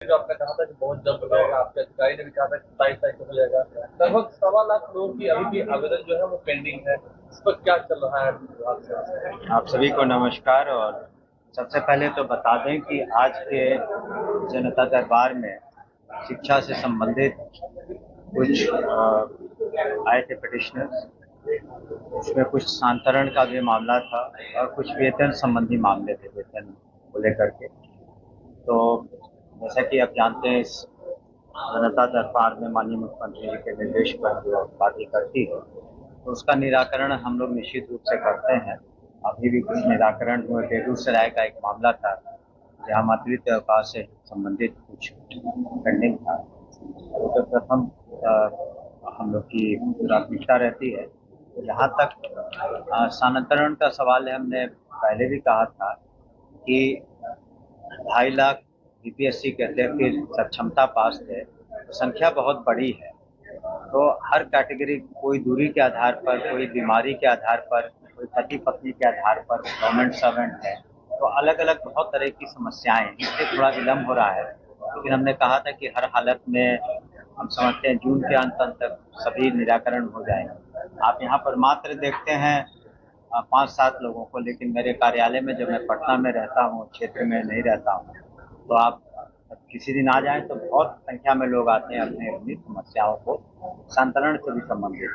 जो आपने कहा था कि बहुत जल्द हो जाएगा, आपके अधिकारी ने भी कहा था कि 27 तारीख को हो जाएगा। लगभग 1.25 लाख लोगों की अभी भी आवेदन जो है वो पेंडिंग है। इस पर क्या चल रहा है विभाग से? आप सभी को नमस्कार। और सबसे पहले तो बता दें कि आज के जनता दरबार में शिक्षा से संबंधित कुछ आए थे पिटिशनर्स। उसमें कुछ सांतरण का भी मामला था और कुछ वेतन संबंधी मामले थे, वेतन को लेकर के। तो जैसा कि आप जानते हैं, इस जनता दरबार में माननीय मुख्यमंत्री जी के निर्देश पर जो पार्टी करती है, तो उसका निराकरण हम लोग निश्चित रूप से करते हैं। अभी भी कुछ निराकरण हुए। बेगूसराय का एक मामला था जहाँ मातृत्व अवकाश से संबंधित कुछ पेंडिंग था। तो प्रथम हम लोग की प्राथमिकता रहती है। जहाँ तक स्थानांतरण का सवाल है, हमने पहले भी कहा था कि 2.5 लाख बीपीएससी के अध्यक्ष सक्षमता पास थे, तो संख्या बहुत बड़ी है। तो हर कैटेगरी, कोई दूरी के आधार पर, कोई बीमारी के आधार पर, कोई पति पत्नी के आधार पर, गवर्नमेंट सर्वेंट है, तो अलग अलग बहुत तरह की समस्याएं, इससे थोड़ा विलम्ब हो रहा है। लेकिन हमने कहा था कि हर हालत में हम समझते हैं जून के अंत तक सभी निराकरण हो जाएंगे। आप यहाँ पर मात्र देखते हैं 5-7 लोगों को, लेकिन मेरे कार्यालय में जब मैं पटना में रहता हूँ, क्षेत्र में नहीं रहता हूँ, तो आप किसी दिन आ जाएं तो बहुत संख्या में लोग आते हैं अपनी अपनी समस्याओं को संतरण से भी संबंधित।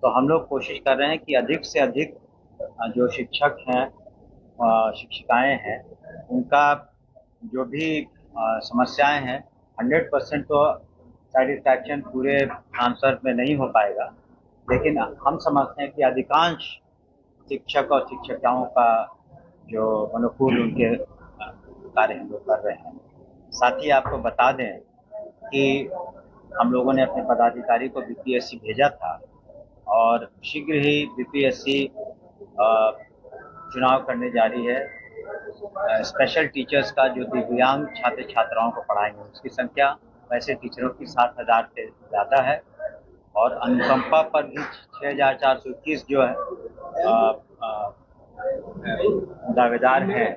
तो हम लोग कोशिश कर रहे हैं कि अधिक से अधिक जो शिक्षक हैं, शिक्षिकाएं हैं, उनका जो भी समस्याएं हैं, 100% तो सेटिस्फैक्शन पूरे आंसर में नहीं हो पाएगा, लेकिन हम समझते हैं कि अधिकांश शिक्षक और शिक्षिकाओं का जो अनुकूल उनके कार्य हम लोग कर रहे हैं। साथ ही आपको बता दें कि हम लोगों ने अपने पदाधिकारी को बीपीएससी भेजा था और शीघ्र ही बीपीएससी चुनाव करने जा रही है। स्पेशल टीचर्स का, जो दिव्यांग छात्र छात्राओं को पढ़ाएंगे, उसकी संख्या वैसे टीचरों की 7,000 से ज़्यादा है। और अनुकंपा पर भी 6,421 जो है दावेदार हैं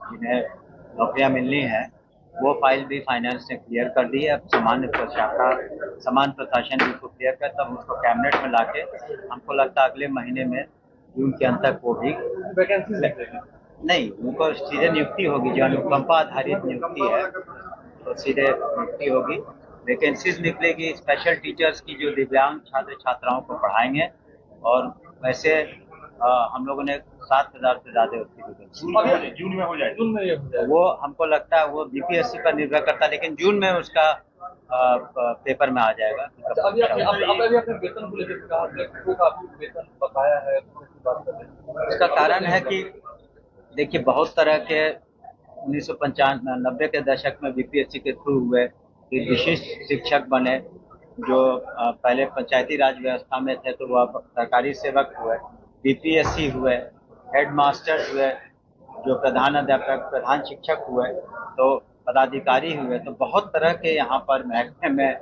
जिन्हें नौकरियां मिलनी है, वो फाइल भी फाइनेंस ने क्लियर कर दी है। अब समान प्रशासन भी उसको क्लियर कर, तब उसको कैबिनेट में लाके हमको लगता है अगले महीने में, जून के अंत तक वो भी वैकेंसी नहीं, उनको सीधे नियुक्ति होगी। जो अनुकंपा आधारित नियुक्ति है तो सीधे नियुक्ति होगी, वैकेंसीज निकलेगी स्पेशल टीचर्स की, जो दिव्यांग छात्र छात्राओं को पढ़ाएंगे। और वैसे हम लोगों ने 7,000 से ज्यादा उसकी वैकेंसी जून में हो जाए, जून में ये हो जाए। वो हमको लगता है वो बीपीएससी पर निर्भर करता है, लेकिन जून में उसका पेपर में आ जाएगा। अभी आपने वेतन को लेकर कहा, शिक्षकों का वेतन बकाया है, बात कर रहे हैं। इसका कारण है कि देखिए, बहुत तरह के 1995-90 के दशक में बीपीएससी के थ्रू हुए कि विशिष्ट शिक्षक बने, जो पहले पंचायती राज व्यवस्था में थे तो वो अब सरकारी सेवक हुए, बीपीएससी हुए, हेडमास्टर हुए, जो प्रधान अध्यापक, प्रधान शिक्षक हुए, तो पदाधिकारी हुए। तो बहुत तरह के यहाँ पर महकमे में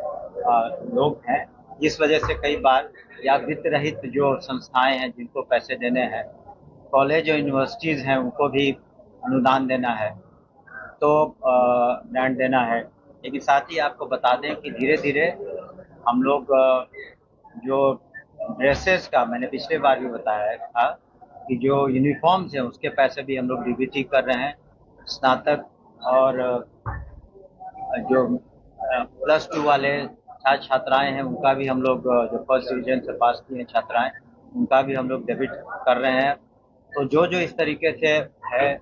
लोग हैं। इस वजह से कई बार, या वित्त रहित जो संस्थाएं हैं जिनको पैसे देने हैं, कॉलेज और यूनिवर्सिटीज़ हैं, उनको भी अनुदान देना है, तो ग्रांट देना है। लेकिन साथ ही आपको बता दें कि धीरे धीरे हम लोग जो ड्रेसेस का, मैंने पिछले बार भी बताया था कि जो यूनिफॉर्म्स हैं उसके पैसे भी हम लोग डीबीटी कर रहे हैं। स्नातक और जो +2 वाले छात्र छात्राएं हैं, उनका भी हम लोग, जो फर्स्ट डिवीजन से पास की हैं छात्राएं, उनका भी हम लोग डेबिट कर रहे हैं। तो जो जो इस तरीके से है,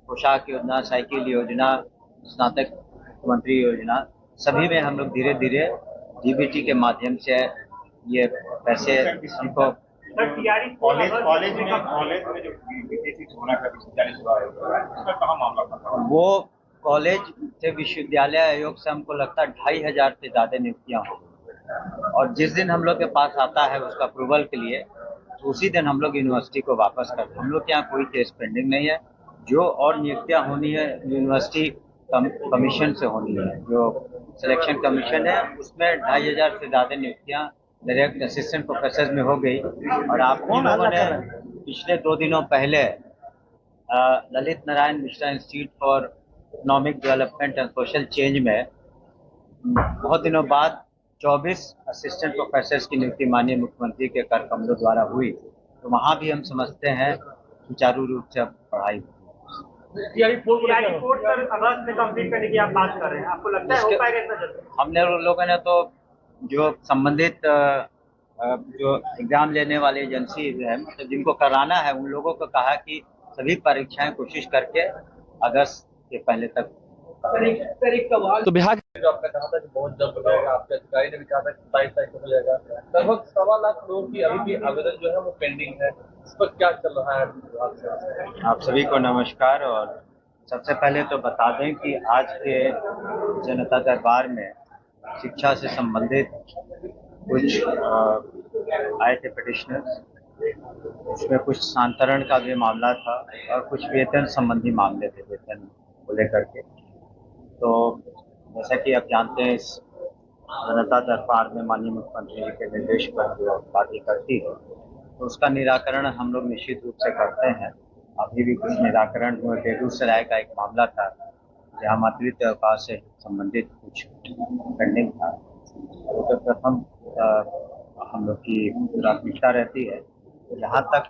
पोशाक योजना, साइकिल योजना, स्नातक मंत्री योजना, सभी में हम लोग धीरे धीरे डीबीटी के माध्यम से ये पैसे हमको कॉलेज में जो बीपीएससी होना का विश्वविद्यालय हुआ है, उसका कहाँ मामला था? वो कॉलेज से विश्वविद्यालय आयोग से हमको लगता है 2,500 से ज़्यादा नियुक्तियाँ हो गई। और जिस दिन हम लोग के पास आता है उसका अप्रूवल के लिए, तो उसी दिन हम लोग यूनिवर्सिटी को वापस करते हैं। हम लोग के यहाँ कोई केस पेंडिंग नहीं है। जो और नियुक्तियाँ होनी है यूनिवर्सिटी कमीशन से होनी है, जो सिलेक्शन कमीशन है, उसमें 2,500 से ज़्यादा नियुक्तियाँ डायरेक्ट असिस्टेंट प्रोफेसर में हो गई। और आप लोगों ने पिछले 2 दिनों पहले Lalit Narayan Mishra institute for economic development and social change में बहुत दिनों बाद 24 असिस्टेंट प्रोफेसर्स की नियुक्ति माननीय मुख्यमंत्री के कर कमलों द्वारा हुई, तो वहाँ भी हम समझते हैं सुचारू रूप से अब पढ़ाई हुई। सीआरई कोर्स सर अगस्त में कंप्लीट करने की आप बात कर रहे हैं, आपको लगता है हो पाएगा इतना जल्दी? हमने लोगों ने तो जो संबंधित जो एग्जाम लेने वाली एजेंसी है, मतलब जिनको कराना है, उन लोगों को कहा कि सभी परीक्षाएं कोशिश करके अगस्त के पहले तक। तो बिहार जो आपने कहा था कि बहुत जल्द हो जाएगा, आपके अधिकारी ने भी कहा था कि 27 तारीख को हो जाएगा। लगभग 1.25 करोड़ की अभी भी आवेदन जो है वो पेंडिंग है, इस पर क्या चल रहा है विभाग से? आप सभी को नमस्कार। और सबसे पहले तो बता दें कि आज के जनता दरबार में शिक्षा से संबंधित कुछ आए थे पिटिशनर्स, उसमें कुछ स्थानांतरण का भी मामला था और कुछ वेतन संबंधी मामले थे, वेतन को लेकर के। तो जैसा कि आप जानते हैं, इस जनता दरबार में माननीय मुख्यमंत्री जी के निर्देश पर जो बातें करती है, तो उसका निराकरण हम लोग निश्चित रूप से करते हैं। अभी भी कुछ निराकरण हुए। बेगूसराय का एक मामला था जहाँ मातृत्व अवकाश से संबंधित कुछ पेंडिंग था, तो प्रथम हम लोग की प्राथमिकता रहती है। जहाँ तक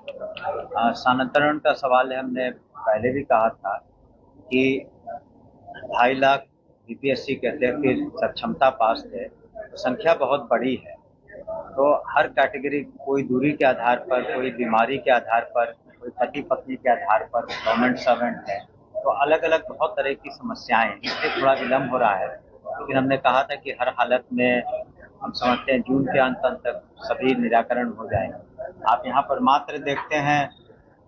स्थानांतरण का सवाल है, हमने पहले भी कहा था कि 2.5 लाख बीपीएससी के अध्यक्ष की सक्षमता पास थे, तो संख्या बहुत बड़ी है। तो हर कैटेगरी, कोई दूरी के आधार पर, कोई बीमारी के आधार पर, कोई पति पत्नी के आधार पर, गवर्नमेंट सर्वेंट है, तो अलग अलग बहुत तरह की समस्याएं हैं, इसलिए थोड़ा विलम्ब हो रहा है। लेकिन हमने कहा था कि हर हालत में हम समझते हैं जून के अंत तक सभी निराकरण हो जाएंगे। आप यहाँ पर मात्र देखते हैं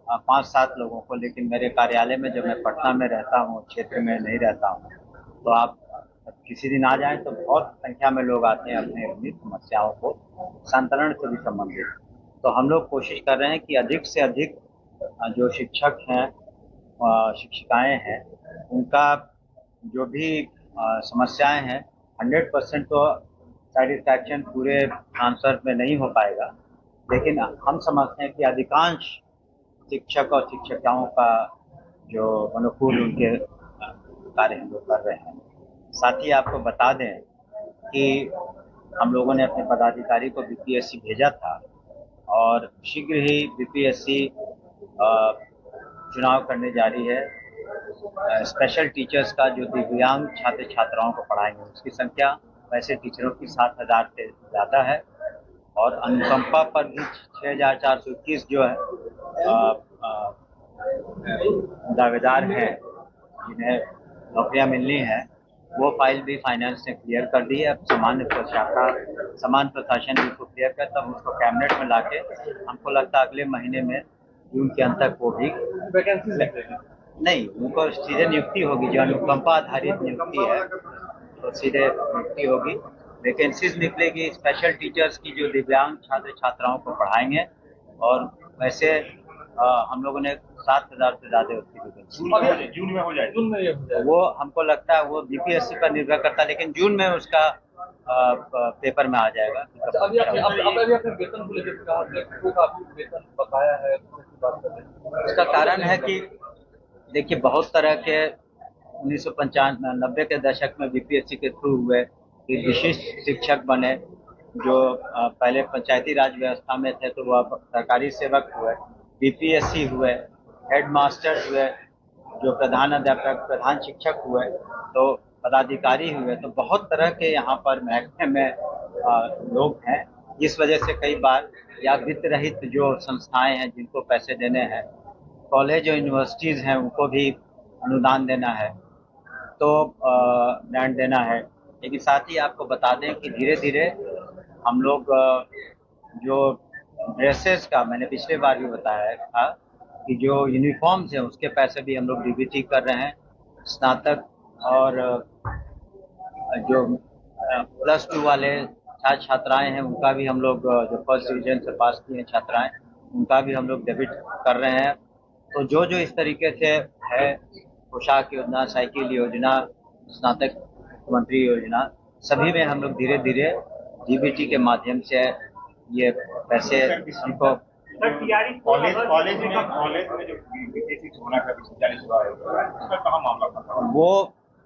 5-7 लोगों को, लेकिन मेरे कार्यालय में जब मैं पटना में रहता हूँ, क्षेत्र में नहीं रहता हूँ, तो आप किसी दिन आ जाएं तो बहुत संख्या में लोग आते हैं अपने अपनी समस्याओं को स्थानांतरण से भी संबंधित। तो हम लोग कोशिश कर रहे हैं कि अधिक से अधिक जो शिक्षक हैं, शिक्षिकाएं हैं, उनका जो भी समस्याएं हैं, 100% तो सेटिस्फैक्शन पूरे ट्रांसफर में नहीं हो पाएगा, लेकिन हम समझते हैं कि अधिकांश शिक्षक और शिक्षिकाओं का जो अनुकूल उनके कार्य हम लोग कर रहे हैं। साथ ही आपको बता दें कि हम लोगों ने अपने पदाधिकारी को बीपीएससी भेजा था और शीघ्र ही बीपीएससी चुनाव करने जा रही है। स्पेशल टीचर्स का जो दिव्यांग छात्र छात्राओं को पढ़ाएंगे, उसकी संख्या वैसे टीचरों की 7,000 से ज़्यादा है। और अनुकंपा पर भी 6,421 जो है दावेदार हैं जिन्हें नौकरियां मिलनी है, वो फाइल भी फाइनेंस ने क्लियर कर दी है। अब सामान्य प्रशासन भी उसको क्लियर कर, तब उसको कैबिनेट में लाके हमको लगता है अगले महीने में जून के अंत तक वो भी वैकेंसी नहीं, उनको सीधे नियुक्ति होगी। जो अनुकंपा आधारित नियुक्ति है तो सीधे नियुक्ति होगी, वैकेंसीज निकलेगी। स्पेशल टीचर्स की जो दिव्यांग छात्र छात्राओं को पढ़ाएंगे, और वैसे हम लोगों ने 7,000 से ज़्यादा उसकी वैकेंसी जून में हो जाए। वो हमको लगता है वो बीपीएससी पर निर्भर करता है, लेकिन जून में उसका पेपर में आ जाएगा। अभी आपने वेतन को लेकर कहा, शिक्षकों का वेतन बकाया है, इसका कारण है कि देखिए, बहुत तरह के 1995-90 के दशक में बीपीएससी के थ्रू हुए कि विशिष्ट शिक्षक बने, जो पहले पंचायती राज व्यवस्था में थे तो वह सरकारी सेवक हुए, बीपीएससी हुए, हेडमास्टर हुए, जो प्रधान अध्यापक, प्रधान शिक्षक हुए, तो पदाधिकारी हुए। तो बहुत तरह के यहाँ पर महकमे में लोग हैं, जिस वजह से कई बार या वित्त रहित जो संस्थाएं हैं जिनको पैसे देने हैं, कॉलेज और यूनिवर्सिटीज़ हैं, उनको भी अनुदान देना है, तो ग्रांट देना है। लेकिन साथ ही आपको बता दें कि धीरे धीरे हम लोग जो ड्रेसेस का, मैंने पिछले बार भी बताया था कि जो यूनिफॉर्म्स हैं उसके पैसे भी हम लोग डीबीटी कर रहे हैं। स्नातक और जो +2 वाले छात्र छात्राएँ हैं, उनका भी हम लोग, जो फर्स्ट डिवीजन से पास किए हैं छात्राएँ, उनका भी हम लोग डेबिट कर रहे हैं। तो जो जो इस तरीके से है, पोशाक योजना, साइकिल योजना, स्नातक मुख्यमंत्री योजना, सभी में हम लोग धीरे धीरे डीबीटी के माध्यम से ये पैसे हमको कॉलेज में जो बीपीएससी होना का 40 हुआ है, उसका कहाँ मामला था? वो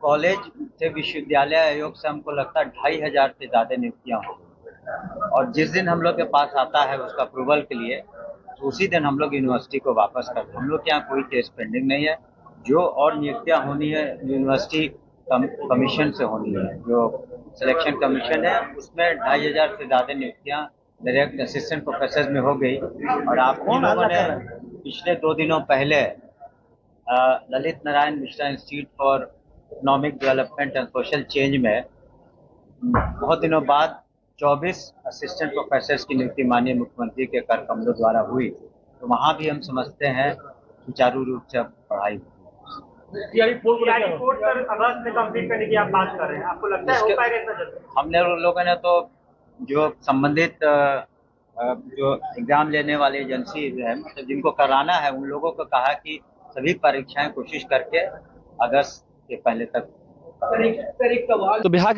कॉलेज से विश्वविद्यालय आयोग से हमको लगता है 2500 से ज्यादा नियुक्तियां हो गई। और जिस दिन हम लोग के पास आता है उसका अप्रूवल के लिए, तो उसी दिन हम लोग यूनिवर्सिटी को वापस करते हैं। हम लोग के यहाँ कोई केस पेंडिंग नहीं है। जो और नियुक्तियां होनी है यूनिवर्सिटी कमीशन से होनी है, जो सिलेक्शन कमीशन है, उसमें 2500 से ज्यादा नियुक्तियां डायरेक्ट असिस्टेंट प्रोफेसर में हो गई। और आप लोगों ने पिछले 2 दिनों पहले Lalit Narayan Mishra institute for economic development and social change में बहुत दिनों बाद 24 असिस्टेंट प्रोफेसर की नियुक्ति माननीय मुख्यमंत्री के कर कमलों द्वारा हुई। तो वहाँ भी हम समझते हैं सुचारू रूप से अब पढ़ाई हुई। सीआरई फोर या रिपोर्ट सर अगस्त में कंप्लीट करने की आप बात कर रहे हैं, आपको लगता है हो पाएगा इतना जल्दी? हमने लोगों ने तो जो संबंधित जो एग्जाम लेने वाली एजेंसी है, मतलब जिनको कराना है, उन लोगों को कहा कि सभी परीक्षाएं कोशिश करके अगस्त के पहले तक। सर एक सवाल, तो बिहार